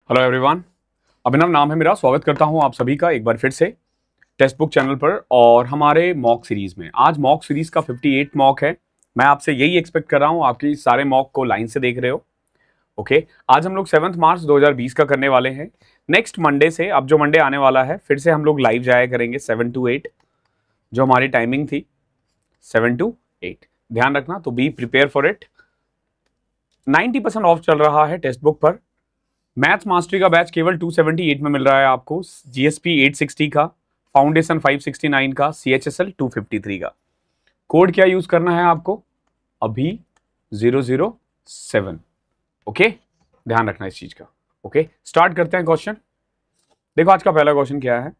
Hello everyone, अभिनव नाम है मेरा। स्वागत करता हूं आप सभी का एक बार फिर से टेक्स्ट बुक चैनल पर और हमारे मॉक सीरीज में। आज मॉक सीरीज का 58 मॉक है। मैं आपसे यही एक्सपेक्ट कर रहा हूं, आपकी सारे मॉक को लाइन से देख रहे हो। ओके, आज हम लोग 7 मार्च 2020 का करने वाले हैं। नेक्स्ट मंडे से, अब जो मंडे आने वाला है, फिर से हम लोग लाइव जाया करेंगे 7 to 8, जो हमारी टाइमिंग थी 7 to 8। ध्यान रखना, तो be prepare for it. 90% of चल रहा है टेक्स्ट बुक पर। मैथ्स मास्टरी का बैच केवल 278 में मिल रहा है आपको, जीएसपी 860 का, फाउंडेशन 569 का, सीएचएसएल 253 का। कोड क्या यूज करना है आपको? अभी 007। ओके, ध्यान रखना इस चीज का। ओके, स्टार्ट करते हैं क्वेश्चन। देखो आज का पहला क्वेश्चन क्या है।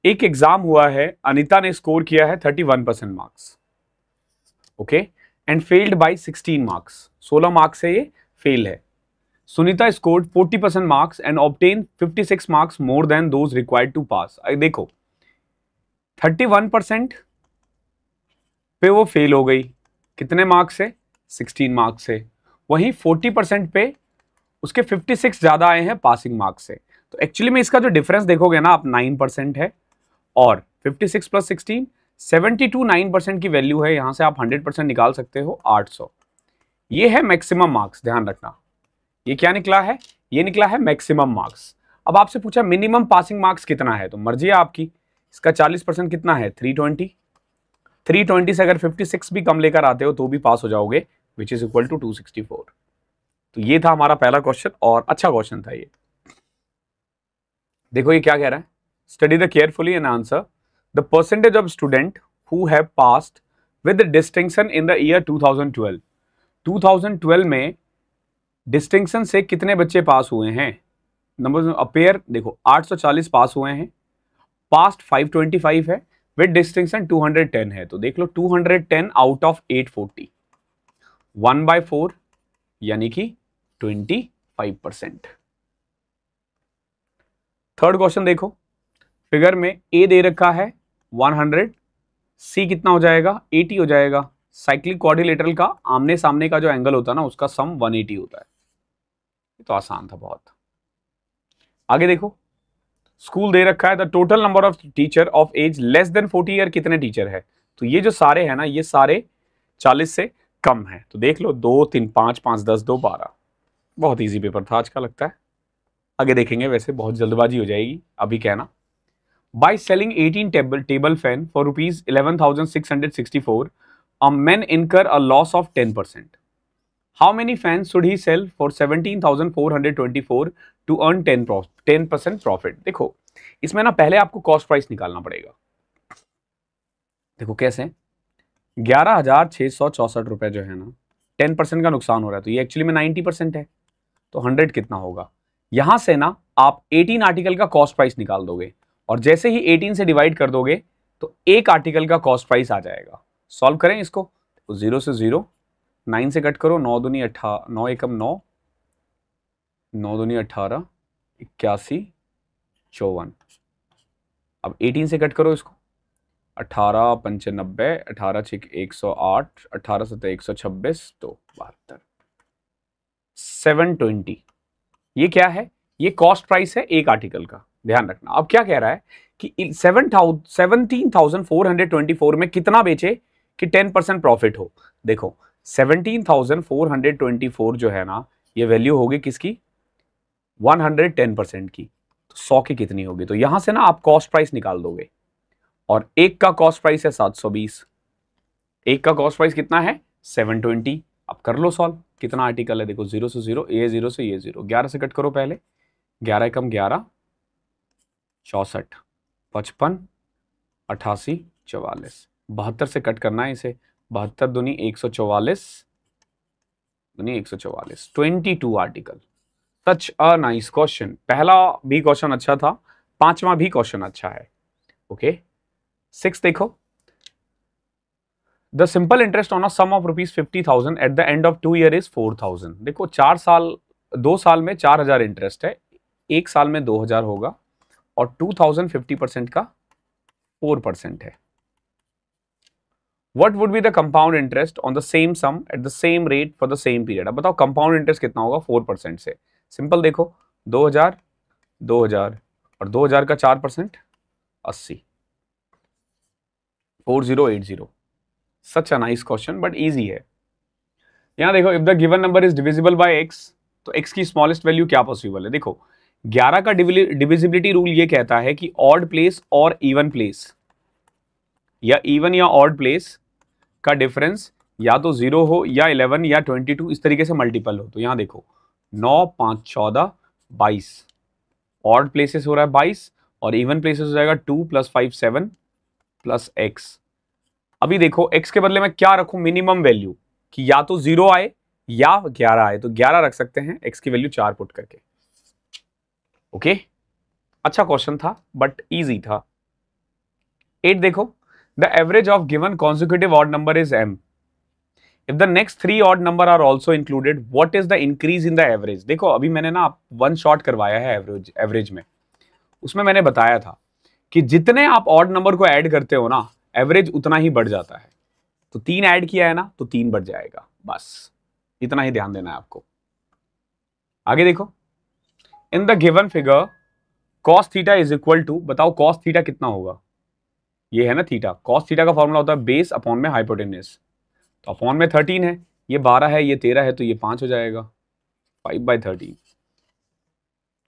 एक एग्जाम हुआ है, अनीता ने स्कोर किया है 31% marks, okay, and failed by 16 marks. 16 marks से ये फेल है। Sunita scored 40% marks and obtain 56 marks more than those required to pass. देखो 31% पे वो फेल हो गई, कितने मार्क्स से? 16 मार्क्स से। वहीं 40% पे उसके 56 ज्यादा आए हैं पासिंग मार्क्स से। तो एक्चुअली में इसका जो डिफरेंस देखोगे ना आप, 9% है और 56 प्लस 16 72 9% की वैल्यू है। यहां से आप 100% निकाल सकते हो, 800। ये है मैक्सिमम मार्क्स। ध्यान रखना, ये क्या निकला है? ये निकला है मैक्सिमम मार्क्स। अब आपसे पूछा मिनिमम पासिंग मार्क्स कितना है, तो मर्जी है आपकी। इसका 40% कितना है? 320। 320 से अगर 56 भी कम लेकर आते हो तो भी पास हो जाओगे, विच इज इक्वल टू 264। तो ये था हमारा पहला क्वेश्चन और अच्छा क्वेश्चन था ये। देखो ये क्या कह रहा है। Study the carefully and answer. The percentage of student who have passed with distinction in the year 2012। 2012 में डिस्टिंक्शन से कितने बच्चे पास हुए हैं? नंबर अपेयर देखो, 840 पास हुए हैं, पास्ट 525 है, विद डिस्टिंक्शन 210 है। तो देख लो 210 आउट ऑफ 840, 1/4 यानी कि 25%। थर्ड क्वेश्चन देखो, फिगर में ए दे रखा है 100, सी कितना हो जाएगा? 80 हो जाएगा। साइक्लिक क्वाड्रिलेटरल का आमने सामने का जो एंगल होता है ना, उसका सम 180 होता है। तो आसान था बहुत। आगे देखो, स्कूल दे रखा है the total number of teacher of age less than 40 year. कितने टीचर है? तो ये जो सारे हैं ना, ये सारे 40 से कम है। तो देख लो 2 3 5 5 10 2 12। बहुत इजी पेपर था आज का, लगता है। आगे देखेंगे, वैसे बहुत जल्दबाजी हो जाएगी अभी कहना। By selling 18 table fan for rupees 11,664, a man incur a loss of 10%. How many fans should he sell for 17,424 to earn 10% profit? देखो इसमें ना पहले आपको कॉस्ट प्राइस निकालना पड़ेगा। देखो कैसे, 11,664 रुपए जो है ना, 10% का नुकसान हो रहा है, तो ये एक्चुअली में 90% है। तो 100 कितना होगा? यहां से ना आप 18 आर्टिकल का कॉस्ट प्राइस निकाल दोगे और जैसे ही 18 से डिवाइड कर दोगे तो एक आर्टिकल का कॉस्ट प्राइस आ जाएगा। सॉल्व करें इसको, तो 0 से 0, 9 से कट करो, 9 दूनी 18, 9 एकम 9, 9 दूनी 18, 81, 54। अब 18 से कट करो इसको, 18 95, 18 6 108, 18 7 126, तो 72, 720। ये क्या है? ये कॉस्ट प्राइस है एक आर्टिकल का। ध्यान रखना। अब क्या कह रहा है कि 17,424 में कितना बेचे कि 10% प्रॉफिट हो। देखो 17,424 जो है ना, ये वैल्यू होगी किसकी? 110% की। तो 100 की कितनी होगी? तो यहां से ना आप कॉस्ट प्राइस निकाल दोगे और एक का कॉस्ट प्राइस है 720, एक का कॉस्ट प्राइस कितना है? 720। अब कर लो सॉल्व, कितना आर्टिकल है? देखो 0 से 0, ये 0 से ये 0, 11 से कट करो पहले, 11 एकम 11, 64, 55, 88, 44, 72 से कट करना है इसे, 72 दूनी 144, दूनी 144, 22 article. Such a nice question. पहला भी क्वेश्चन अच्छा था, पांचवा भी क्वेश्चन अच्छा है। ओके, 6 देखो, the simple interest on a sum of rupees 50,000 at the end of 2 year is 4,000। देखो 4 साल, 2 साल में 4,000 इंटरेस्ट है, 1 साल में 2,000 होगा और 2,000 50% का 4% है। What would be the compound interest on the same sum at the same rate for the same period? अब बताओ कंपाउंड इंटरेस्ट कितना होगा 4% से। सिंपल देखो, 2000, 2000 और 2000 का 4%, 80, 4080। Such a nice question but easy है। यहां देखो, if the given number is divisible by x, तो x की स्मॉलेस्ट वैल्यू क्या पॉसिबल है? देखो 11 का डिविजिबिलिटी रूल ये कहता है कि ऑड प्लेस और इवन प्लेस, या इवन या ऑड प्लेस का डिफरेंस या तो 0 हो या 11 या 22 इस तरीके से मल्टीपल हो। तो यहां देखो 9, 5, 14, 22, ऑड प्लेसेस हो रहा है 22 और इवन प्लेसेस हो जाएगा 2 + 5 7 प्लस x। अभी देखो x के बदले में क्या रखूं मिनिमम वैल्यू, कि या तो 0 आए या 11 आए, तो 11 रख सकते हैं x की वैल्यू 4 पुट करके। ओके, अच्छा क्वेश्चन था बट इजी था। 8 देखो, the average of given consecutive odd number is m, if the next 3 odd number are also included what is the increase in the average. देखो अभी मैंने ना वन शॉट करवाया है एवरेज में, उसमें मैंने बताया था कि जितने आप ऑड नंबर को ऐड करते हो ना, एवरेज उतना ही बढ़ जाता है। तो 3 ऐड किया है ना, तो 3 बढ़ जाएगा, बस इतना ही ध्यान देना है आपको। आगे देखो, in the given figure cos theta is equal to, बताओ cos थीटा कितना होगा? ये है ना थीटा, cos थीटा का फॉर्मूला होता है बेस अपॉन में हाइपोटेन्यूज। तो अपॉन में 13 है, ये 12 है, ये 13 है, तो ये 5 हो जाएगा, 5/13।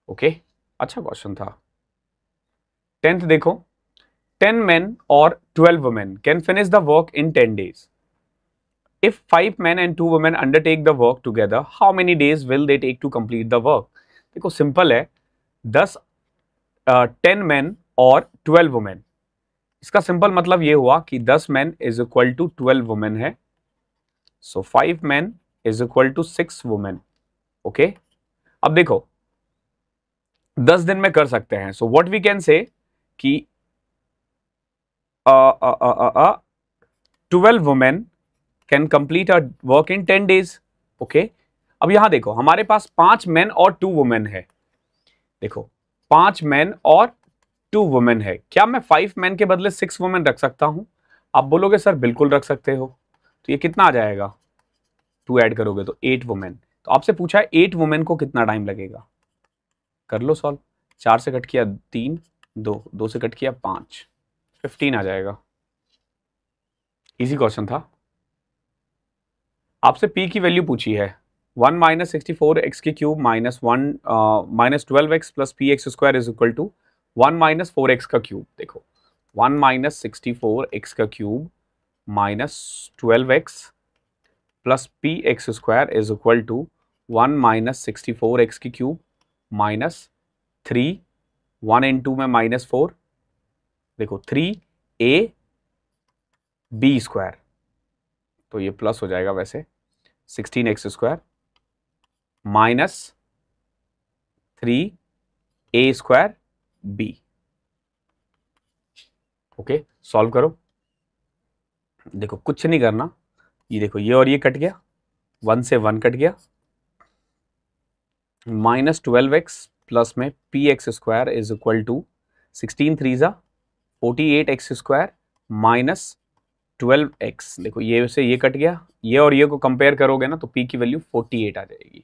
ओके, अच्छा क्वेश्चन था। 10th देखो, 10 men or 12 women can finish the work in 10 days. If 5 men and 2 women undertake the work together, how many days will they take to complete the work? देखो सिंपल है, 10 men और 12 women, इसका simple मतलब ये हुआ कि 10 men is equal to 12 women है, so 5 men is equal to 6 women। Okay, अब देखो 10 दिन में कर सकते हैं, so what we can say कि 12 women can complete a work in 10 days। Okay, अब यहां देखो हमारे पास 5 men और 2 women है। देखो 5 men और 2 women है, क्या मैं 5 men के बदले 6 women रख सकता हूं? आप बोलोगे सर बिल्कुल रख सकते हो। तो ये कितना आ जाएगा, 2 ऐड करोगे तो 8 women। तो आपसे पूछा है 8 women को कितना टाइम लगेगा, कर लो सॉल्व। 4 से कट किया 3, 2 से कट किया 5, 15 आ जाएगा। इजी क्वेश्चन था। आपसे p की वैल्यू पूछी है, 1 - 64x की cube minus 12x plus px² is equal to 1 - 4x का क्यूब। देखो 1 - 64x का cube minus 12x plus px² is equal to 1 - 64x की क्यूब माइनस 3, 1 × 2 में -4, देखो 3ab², तो ये प्लस हो जाएगा वैसे 16x² minus 3a²b। Okay, solve करो। देखो कुछ नहीं करना, ये देखो ये और ये कट गया, 1 से 1 कट गया, -12x प्लस में px² इज इक्वल टू 16 3 ज़ा 48x² माइनस 12x। देखो ये से ये कट गया, ये और ये को कंपेयर करोगे ना तो p की वैल्यू 48 आ जाएगी।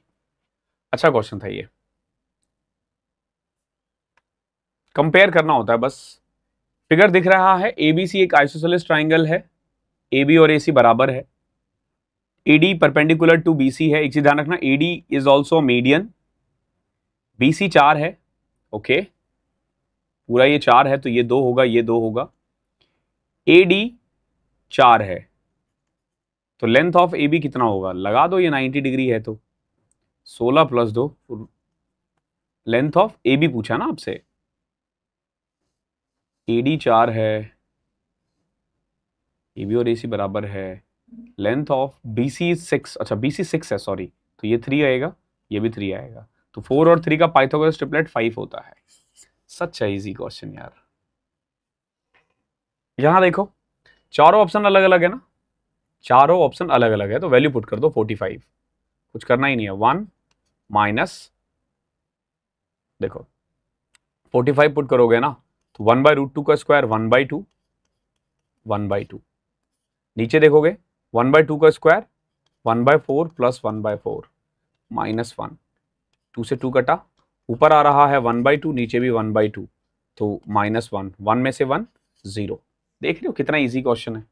अच्छा क्वेश्चन था ये, कंपेयर करना होता है बस। फिगर दिख रहा है, एबीसी एक आइसोसेलेस ट्राइंगल है, AB और AC बराबर है, AD परपेंडिकुलर टू BC है। एक चीज ध्यान रखना, AD is also median, BC 4 है। ओके, पूरा ये 4 है तो ये 2 होगा, ये 2 होगा, AD 4 है, तो लेंथ ऑफ AB कितना होगा, लगा दो, ये 90 डिग्री है तो 16 + 2, लेंथ ऑफ AB पूछा ना आपसे, AD 4 है, AB और AC बराबर है, लेंथ ऑफ BC 6, अच्छा BC 6 है सॉरी, तो ये 3 आएगा, ये भी 3 आएगा, तो 4 और 3 का पाइथागोरस ट्रिपलेट 5 होता है। सच है इजी क्वेश्चन यार। यहां देखो चारों ऑप्शन अलग अलग है ना, चारों ऑप्शन अलग अलग है, तो वैल्यू पुट कर दो 45, कुछ करना ही नहीं है। 1 माइनस, देखो 45 पुट करोगे ना तो 1/√2 का स्क्वायर 1/2, 1/2, नीचे देखोगे 1/2 का स्क्वायर 1/4 प्लस 1/4 -1, 2 से 2 कटा ऊपर आ रहा है 1/2, नीचे भी 1/2, तो -1, 1 में से 1 0। देख रहे हो कितना इजी क्वेश्चन है।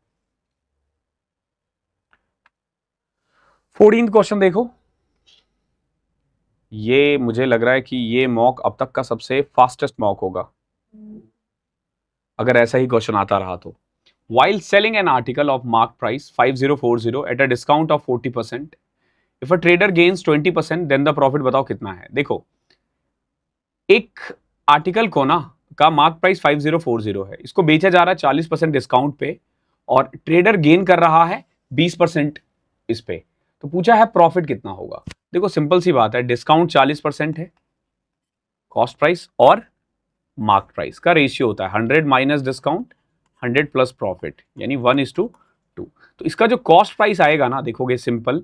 14th क्वेश्चन देखो, ये मुझे लग रहा है कि ये मॉक अब तक का सबसे फास्टेस्ट मॉक होगा अगर ऐसा ही क्वेश्चन आता रहा तो। While selling an article of mark price 5040 at a discount of 40%, if a trader gains 20%, then the profit बताओ कितना है। देखो, एक आर्टिकल को ना का मार्क प्राइस 5040 है, इसको बेचा जा रहा है 40% डिस्काउंट पे और ट्रेडर गेन कर रहा है 20% इस पे, तो पूछा है प्रॉफिट कितना होगा। देखो सिंपल सी बात है, डिस्काउंट 40% है, कॉस्ट प्राइस और मार्क प्राइस का रेशियो होता है 100 माइनस डिस्काउंट 100 प्लस प्रॉफिट, यानी 1:2। तो इसका जो कॉस्ट प्राइस आएगा ना, देखोगे सिंपल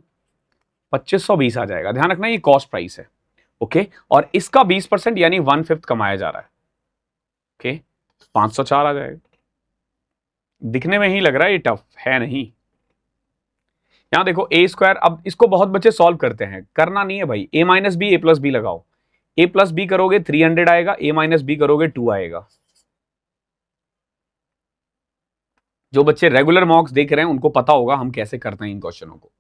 2520 आ जाएगा। ध्यान रखना ये कॉस्ट प्राइस है, ओके, और इसका 20% यानी 1/5 कमाया जा रहा है, ओके, 504 आ जाएगा। दिखने में ही लग रहा है ये टफ है, नहीं। यहां देखो a², अब इसको बहुत बच्चे सॉल्व करते हैं, करना नहीं है भाई। a minus b, a plus b लगाओ, a प्लस बी करोगे 300 आएगा, a माइनस बी करोगे 2 आएगा। जो बच्चे रेगुलर मॉक्स देख रहे हैं उनको पता होगा हम कैसे करते हैं इन क्वेश्चनों को।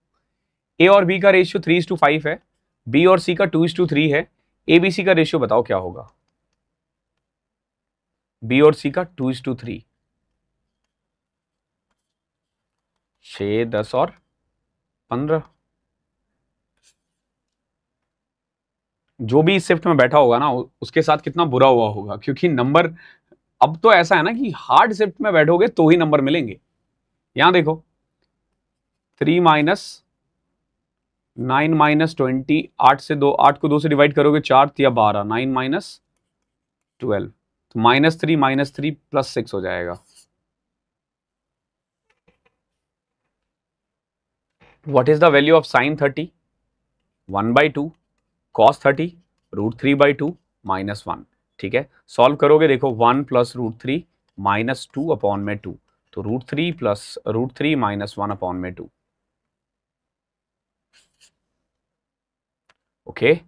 a और b का रेशियो 3:5 है, b और c का 2:3 है, a b c का रेशियो बताओ क्या होगा। b और c का 2:3, 6, 10 और 15। जो भी इस शिफ्ट में बैठा होगा ना उसके साथ कितना बुरा हुआ होगा, क्योंकि नंबर अब तो ऐसा है ना कि हार्ड शिफ्ट में बैठोगे तो ही नंबर मिलेंगे। यहां देखो 3 माइनस 9 माइनस 20, 8 से 2, 8 को 2 से डिवाइड करोगे 4 या 12, 9 माइनस 12, तो -3 प्लस 6 हो जाएगा। What is the value of sine 30? 1/2, cos 30 √3/2 -1। ठीक है, सॉल्व करोगे, देखो 1 प्लस √3 -2 अपॉन में 2, तो √3 प्लस √3 -1 अपॉन में 2। Okay,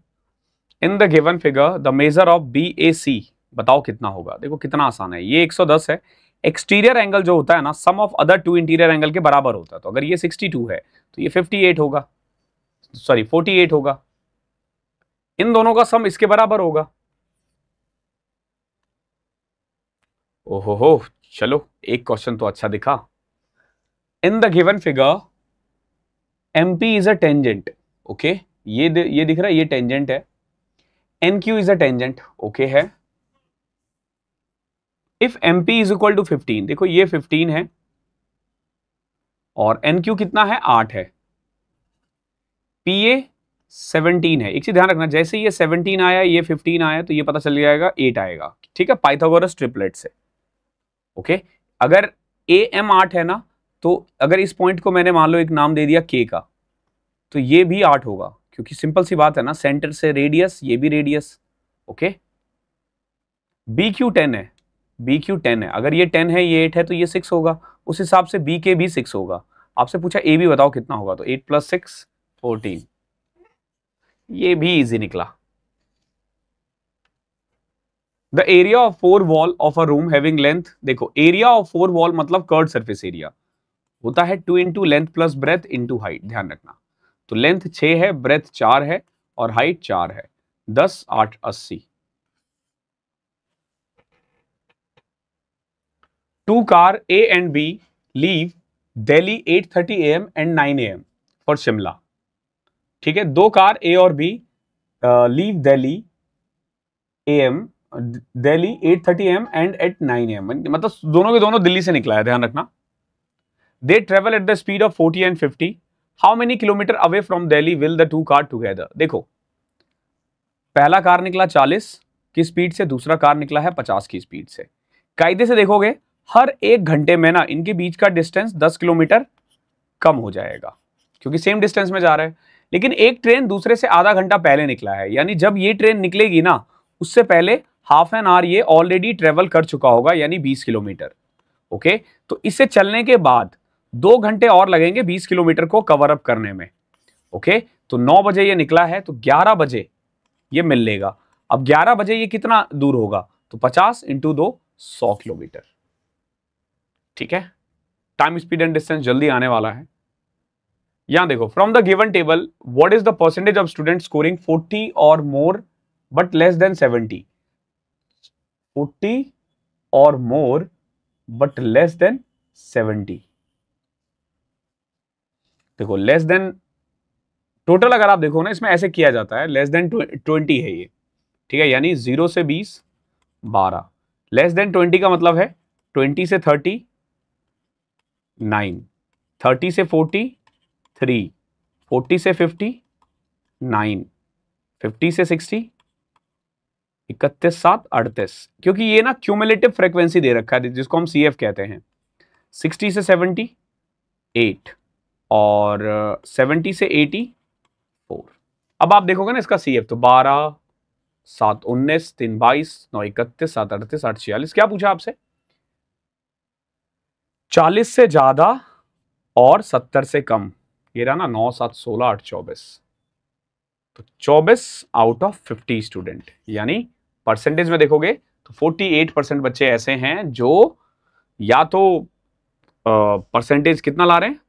in the given figure the measure of BAC बताओ कितना होगा। देखो कितना आसान है, ये 110 है। एक्सटीरियर एंगल जो होता है ना, सम ऑफ अदर 2 इंटीरियर एंगल के बराबर होता है, तो अगर ये 62 है तो ये 58 होगा, सॉरी 48 होगा। इन दोनों का सम इसके बराबर होगा। ओहो, चलो एक क्वेश्चन तो अच्छा दिखा। In the given figure MP is a tangent, okay, ये दिख रहा है, ये टेंजेंट है। NQ is a tangent, okay है। If MP is equal to 15, देखो ये 15 है और NQ कितना है, 8 है। PA 17 है। एक चीज ध्यान रखना, जैसे ये 17 आया, ये 15 आया, तो ये पता चल जाएगा 8 आएगा। ठीक है, पाइथागोरस ट्रिपलेट से। ओके, अगर AM 8 है ना, तो अगर इस पॉइंट को मैंने मान लो एक नाम दे दिया K का, तो ये भी 8 होगा, क्योंकि सिंपल सी बात है ना, सेंटर से रेडियस, ये भी रेडियस। ओके, BQ 10 है, BQ 10 है, अगर ये 10 है, ये 8 है, तो ये 6 होगा। उस हिसाब से BK भी 6 होगा। आपसे पूछा AB बताओ कितना होगा, तो 8 + 6 14। ये भी इजी निकला। The area of 4 wall of a room having length, देखो एरिया ऑफ 4 वॉल मतलब कर्व सरफेस एरिया होता है 2 × length plus breadth into height. ध्यान रखना, तो लेंथ 6 है, ब्रेथ 4 है और हाइट 4 है। 10, 8, 80। 2 car A and B leave Delhi 8:30 AM and 9 AM for Shimla. ठीक है, 2 कार A और B leave Delhi Delhi 8:30 AM and at 9 AM, मतलब दोनों के दोनों दिल्ली से निकला है। ध्यान रखना, they travel at the speed of 40 and 50, how many kilometre away from Delhi will the 2 car together. देखो पहला कार निकला 40 की स्पीड से, दूसरा कार निकला है 50 की स्पीड से। कायदे से देखोगे हर 1 घंटे में ना इनके बीच का डिस्टेंस 10 किलोमीटर कम हो जाएगा, क्योंकि सेम डिस्टेंस में जा रहे हैं। लेकिन एक ट्रेन दूसरे से आधा घंटा पहले निकला है, यानी जब ये ट्रेन निकलेगी ना, उससे पहले ½ एन आवर ये ऑलरेडी ट्रेवल कर चुका होगा, यानी 20 किलोमीटर। ओके, तो इसे चलने के बाद 2 घंटे और लगेंगे 20 किलोमीटर को कवर अप करने में। ओके, तो 9 बजे ये निकला है, तो 11 बजे ये मिल लेगा। अब 11 बजे ये कितना दूर होगा, तो 50 इंटू 2 100 किलोमीटर। ठीक है, टाइम स्पीड एंड डिस्टेंस जल्दी आने वाला है। यहां देखो, from the given table what is the percentage of student scoring 40 और मोर बट लेस देन 70। 40 और मोर बट लेस देन 70। देखो लेस देन, टोटल अगर आप देखो ना इसमें ऐसे किया जाता है, लेस देन 20 है ये, ठीक है, यानी 0 से 20 12, लेस देन 20 का मतलब है 20 से 30 9, 30 से 40 3, 40 से 50 9, 50 से 60 31 7 38, क्योंकि ये ना क्यूमुलेटिव फ्रीक्वेंसी दे रखा है जिसको हम CF कहते हैं। 60 से 70 8 और 70 से 80 4। अब आप देखोगे ना इसका CF, तो 12 7 19 3 22 9 31 7 38 8 46। क्या पूछा आपसे? 40 से ज्यादा और 70 से कम। ये रहा ना 9 7 16 8 24, तो 24 आउट ऑफ 50 स्टूडेंट, यानी परसेंटेज में देखोगे तो 48% बच्चे ऐसे हैं जो या तो परसेंटेज कितना ला रहे हैं,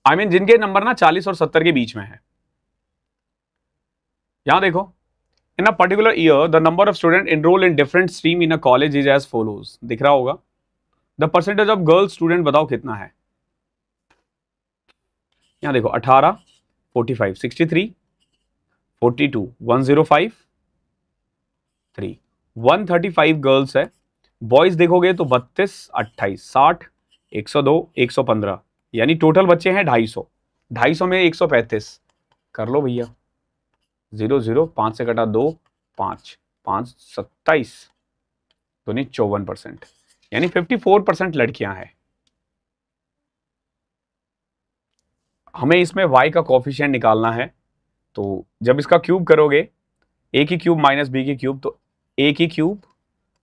आई मीन जिनके नंबर ना 40 और 70 के बीच में है। यहां देखो, in a particular year the number of student enrol in different stream in a college is as follows. दिख रहा होगा, the percentage of girls student बताओ कितना है। यहां देखो 18 45 63 42 105 3, 135 गर्ल्स है। बॉयज देखोगे तो 32 28 60 102 115, यानी टोटल बच्चे हैं 250। 250 में 135 कर लो भैया, 0 0 5 से कटा 2 5 5 27 दूनी 54%, यानी 54% लड़कियां हैं। हमें इसमें y का कोफिशिएंट निकालना है, तो जब इसका क्यूब करोगे a की क्यूब माइनस बी की क्यूब, तो a की क्यूब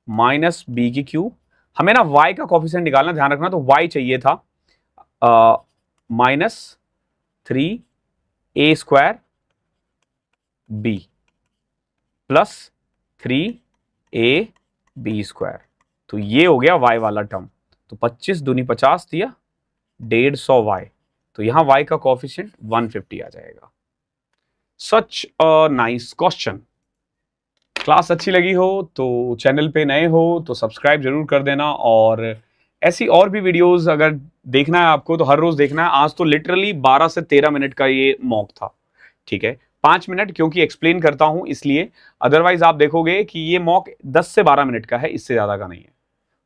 माइनस बी की क्यूब। हमें ना y का कोफिशिएंट निकालना, ध्यान रखना, तो y चाहिए था -3a² b प्लस 3ab², तो ये हो गया y वाला टर्म। तो 25 दूनी 50 दिया 150y, तो यहां y का कोफिशिएंट 150 आ जाएगा। सच अ नाइस क्वेश्चन। क्लास अच्छी लगी हो तो चैनल पे नए हो तो सब्सक्राइब जरूर कर देना, और ऐसी और भी वीडियोस अगर देखना है आपको तो हर रोज देखना है। आज तो लिटरली 12 से 13 मिनट का ये मॉक था, ठीक है, 5 मिनट क्योंकि एक्सप्लेन करता हूं इसलिए, अदरवाइज आप देखोगे कि ये मॉक 10 से 12 मिनट का है, इससे ज्यादा का नहीं है।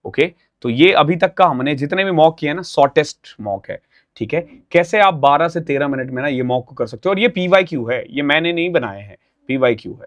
ओके, तो ये अभी तक का हमने जितने भी मॉक किए हैं ना, शॉर्टेस्ट मॉक है, ठीक है। कैसे आप 12 से 13 मिनट में ना ये मॉक को कर सकते हो, और ये PYQ है, ये मैंने नहीं बनाए हैं, PYQ है।